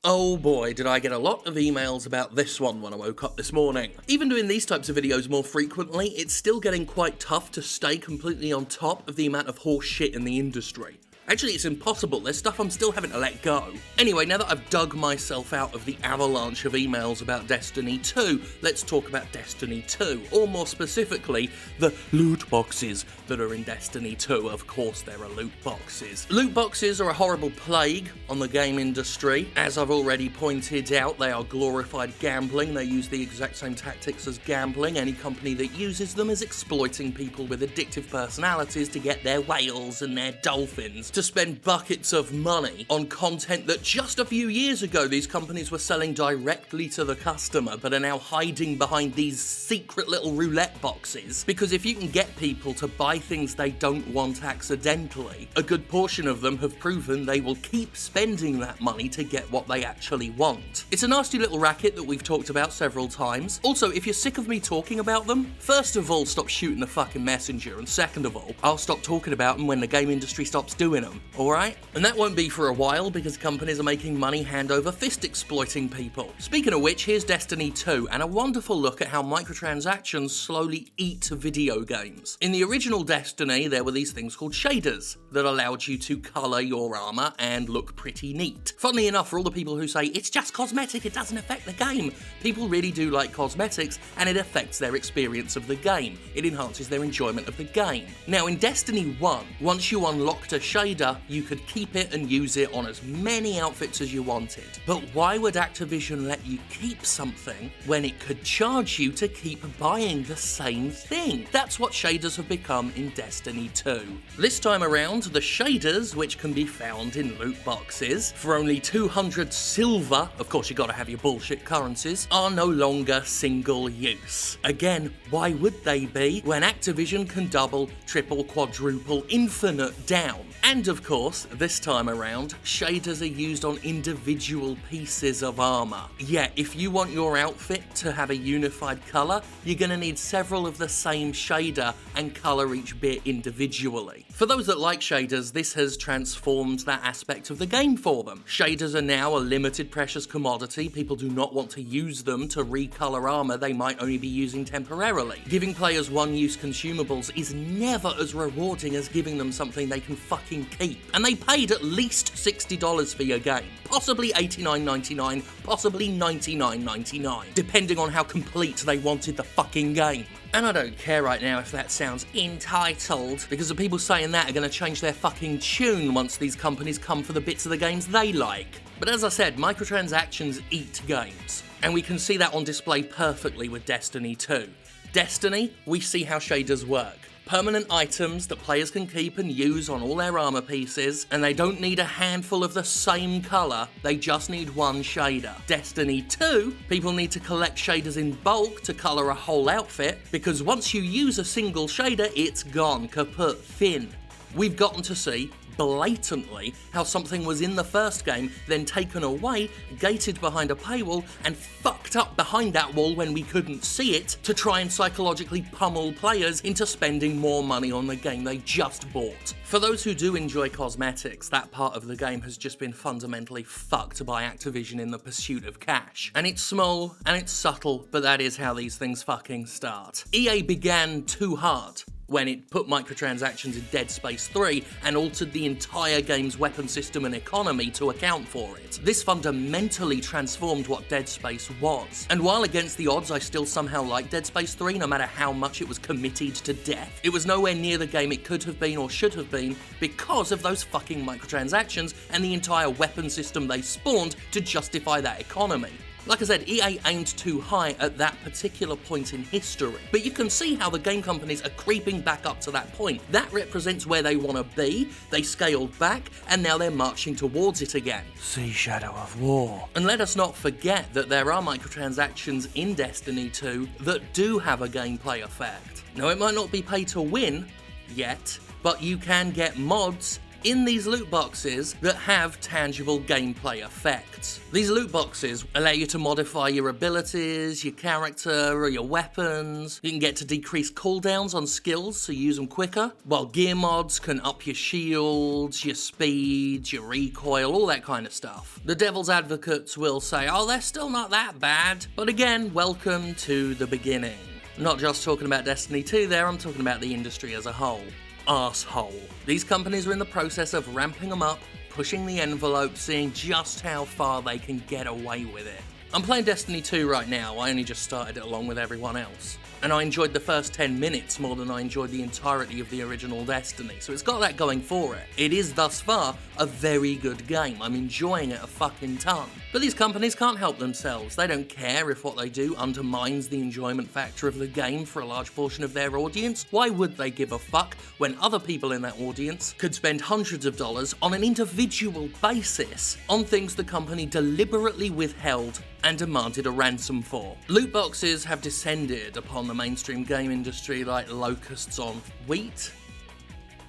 Oh boy, did I get a lot of emails about this one when I woke up this morning. Even doing these types of videos more frequently, it's still getting quite tough to stay completely on top of the amount of horse shit in the industry. Actually, it's impossible. There's stuff I'm still having to let go. Anyway, now that I've dug myself out of the avalanche of emails about Destiny 2, let's talk about Destiny 2, or more specifically, the loot boxes that are in Destiny 2. Of course, there are loot boxes. Loot boxes are a horrible plague on the game industry. As I've already pointed out, they are glorified gambling. They use the exact same tactics as gambling. Any company that uses them is exploiting people with addictive personalities to get their whales and their dolphins to spend buckets of money on content that just a few years ago these companies were selling directly to the customer, but are now hiding behind these secret little roulette boxes. Because if you can get people to buy things they don't want accidentally, a good portion of them have proven they will keep spending that money to get what they actually want. It's a nasty little racket that we've talked about several times. Also, if you're sick of me talking about them, first of all, stop shooting the fucking messenger, and second of all, I'll stop talking about them when the game industry stops doing them, alright? And that won't be for a while because companies are making money hand over fist exploiting people. Speaking of which, here's Destiny 2 and a wonderful look at how microtransactions slowly eat video games. In the original Destiny, there were these things called shaders that allowed you to colour your armour and look pretty neat. Funnily enough, for all the people who say, it's just cosmetic, it doesn't affect the game, people really do like cosmetics and it affects their experience of the game. It enhances their enjoyment of the game. Now in Destiny 1, once you unlocked a shader, you could keep it and use it on as many outfits as you wanted. But why would Activision let you keep something when it could charge you to keep buying the same thing? That's what shaders have become in Destiny 2. This time around, the shaders, which can be found in loot boxes, for only 200 silver, of course you gotta have your bullshit currencies, are no longer single use. Again, why would they be when Activision can double, triple, quadruple, infinite down? And of course, this time around, shaders are used on individual pieces of armour. Yeah, if you want your outfit to have a unified colour, you're going to need several of the same shader and colour each bit individually. For those that like shaders, this has transformed that aspect of the game for them. Shaders are now a limited precious commodity. People do not want to use them to recolour armour they might only be using temporarily. Giving players one-use consumables is never as rewarding as giving them something they can fucking keep. And they paid at least $60 for your game. Possibly $89.99, possibly $99.99, depending on how complete they wanted the fucking game. And I don't care right now if that sounds entitled, because the people saying that are going to change their fucking tune once these companies come for the bits of the games they like. But as I said, microtransactions eat games. And we can see that on display perfectly with Destiny 2. Destiny, we see how shaders work. Permanent items that players can keep and use on all their armour pieces, and they don't need a handful of the same colour, they just need one shader. Destiny 2, people need to collect shaders in bulk to colour a whole outfit, because once you use a single shader, it's gone, kaput, thin. We've gotten to see blatantly how something was in the first game, then taken away, gated behind a paywall, and fucked up behind that wall when we couldn't see it to try and psychologically pummel players into spending more money on the game they just bought. For those who do enjoy cosmetics, that part of the game has just been fundamentally fucked by Activision in the pursuit of cash. And it's small, and it's subtle, but that is how these things fucking start. EA began too hard when it put microtransactions in Dead Space 3 and altered the entire game's weapon system and economy to account for it. This fundamentally transformed what Dead Space was. And while against the odds I still somehow like Dead Space 3, no matter how much it was committed to death, it was nowhere near the game it could have been or should have been because of those fucking microtransactions and the entire weapon system they spawned to justify that economy. Like I said, EA aimed too high at that particular point in history, but you can see how the game companies are creeping back up to that point. That represents where they want to be, they scaled back, and now they're marching towards it again. See Shadow of War. And let us not forget that there are microtransactions in Destiny 2 that do have a gameplay effect. Now it might not be pay to win, yet, but you can get mods in these loot boxes that have tangible gameplay effects. These loot boxes allow you to modify your abilities, your character, or your weapons. You can get to decrease cooldowns on skills so you use them quicker, while gear mods can up your shields, your speed, your recoil, all that kind of stuff. The devil's advocates will say, oh, they're still not that bad. But again, welcome to the beginning. I'm not just talking about Destiny 2 there, I'm talking about the industry as a whole. Arsehole. These companies are in the process of ramping them up, pushing the envelope, seeing just how far they can get away with it. I'm playing Destiny 2 right now, I only just started it along with everyone else. And I enjoyed the first 10 minutes more than I enjoyed the entirety of the original Destiny, so it's got that going for it. It is thus far a very good game, I'm enjoying it a fucking ton. But these companies can't help themselves, they don't care if what they do undermines the enjoyment factor of the game for a large portion of their audience. Why would they give a fuck when other people in that audience could spend hundreds of dollars on an individual basis on things the company deliberately withheld and demanded a ransom for? Loot boxes have descended upon the mainstream game industry like locusts on wheat?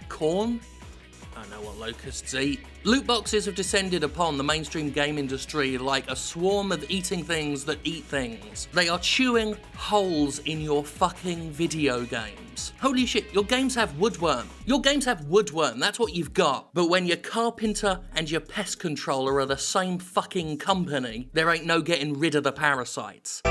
Corn? I don't know what locusts eat. Loot boxes have descended upon the mainstream game industry like a swarm of eating things that eat things. They are chewing holes in your fucking video games. Holy shit, your games have woodworm. Your games have woodworm, that's what you've got. But when your carpenter and your pest controller are the same fucking company, there ain't no getting rid of the parasites.